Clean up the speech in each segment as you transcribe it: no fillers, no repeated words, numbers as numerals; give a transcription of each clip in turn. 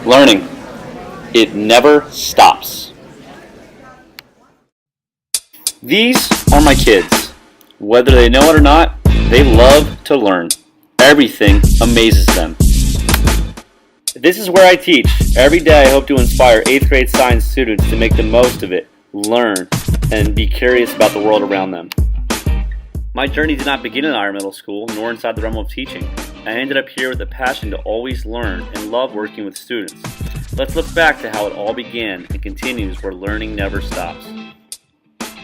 Learning. It never stops. These are my kids. Whether they know it or not, they love to learn. Everything amazes them. This is where I teach. Every day I hope to inspire 8th grade science students to make the most of it, learn, and be curious about the world around them. My journey did not begin in our middle school, nor inside the realm of teaching. I ended up here with a passion to always learn and love working with students. Let's look back to how it all began and continues where learning never stops.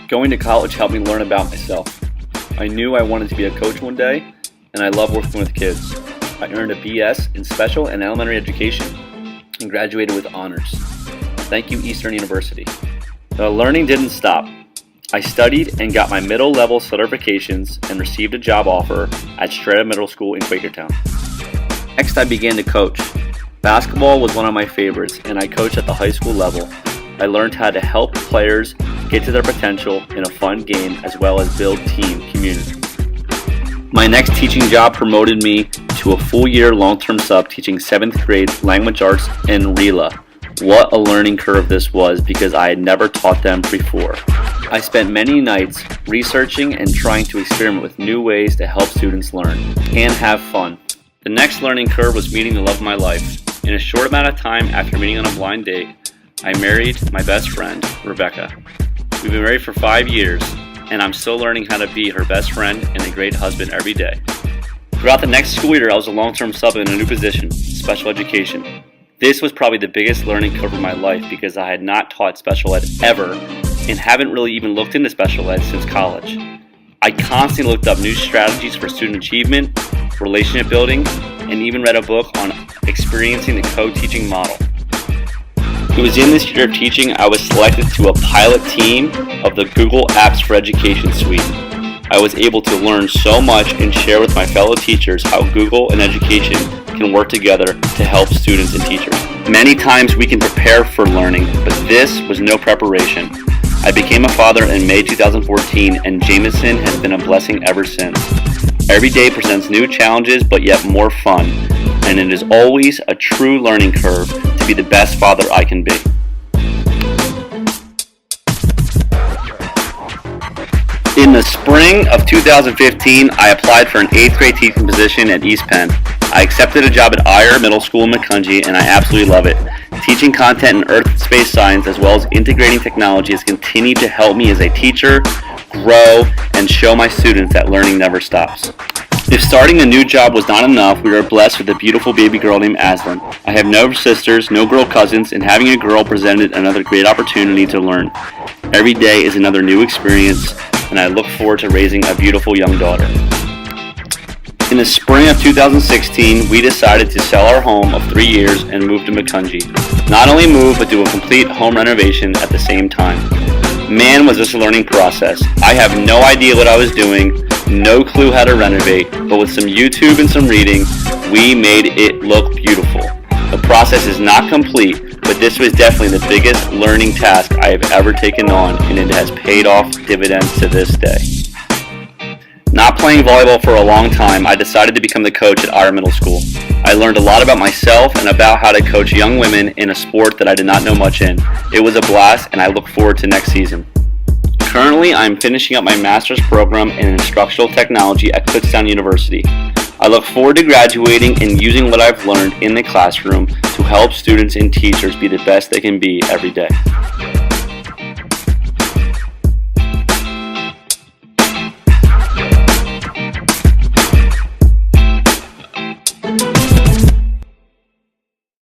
Going to college helped me learn about myself. I knew I wanted to be a coach one day, and I love working with kids. I earned a BS in special and elementary education and graduated with honors. Thank you, Eastern University. The learning didn't stop. I studied and got my middle level certifications and received a job offer at Strata Middle School in Quakertown. Next, I began to coach. Basketball was one of my favorites, and I coached at the high school level. I learned how to help players get to their potential in a fun game as well as build team community. My next teaching job promoted me to a full-year long-term sub teaching 7th grade language arts and RELA. What a learning curve this was because I had never taught them before. I spent many nights researching and trying to experiment with new ways to help students learn and have fun. The next learning curve was meeting the love of my life. In a short amount of time after meeting on a blind date, I married my best friend, Rebecca. We've been married for 5 years, and I'm still learning how to be her best friend and a great husband every day. Throughout the next school year, I was a long-term sub in a new position, special education. This was probably the biggest learning curve of my life because I had not taught special ed ever and haven't really even looked into special ed since college. I constantly looked up new strategies for student achievement, relationship building, and even read a book on experiencing the co-teaching model. It was in this year of teaching I was selected to a pilot team of the Google Apps for Education suite. I was able to learn so much and share with my fellow teachers how Google and education can work together to help students and teachers. Many times we can prepare for learning, but this was no preparation. I became a father in May 2014, and Jameson has been a blessing ever since. Every day presents new challenges, but yet more fun, and it is always a true learning curve to be the best father I can be. In the spring of 2015, I applied for an 8th grade teaching position at East Penn. I accepted a job at Eyre Middle School in Macungie, and I absolutely love it. Teaching content in earth and space science as well as integrating technology has continued to help me as a teacher, grow, and show my students that learning never stops. If starting a new job was not enough, we are blessed with a beautiful baby girl named Aslan. I have no sisters, no girl cousins, and having a girl presented another great opportunity to learn. Every day is another new experience, and I look forward to raising a beautiful young daughter. In the spring of 2016, we decided to sell our home of 3 years and move to Macungie. Not only move, but do a complete home renovation at the same time. Man, was this a learning process. I have no idea what I was doing, no clue how to renovate, but with some YouTube and some reading, we made it look beautiful. The process is not complete, but this was definitely the biggest learning task I have ever taken on, and it has paid off dividends to this day. Not playing volleyball for a long time, I decided to become the coach at Eyre Middle School. I learned a lot about myself and about how to coach young women in a sport that I did not know much in. It was a blast, and I look forward to next season. Currently, I am finishing up my master's program in instructional technology at Kutztown University. I look forward to graduating and using what I've learned in the classroom to help students and teachers be the best they can be every day.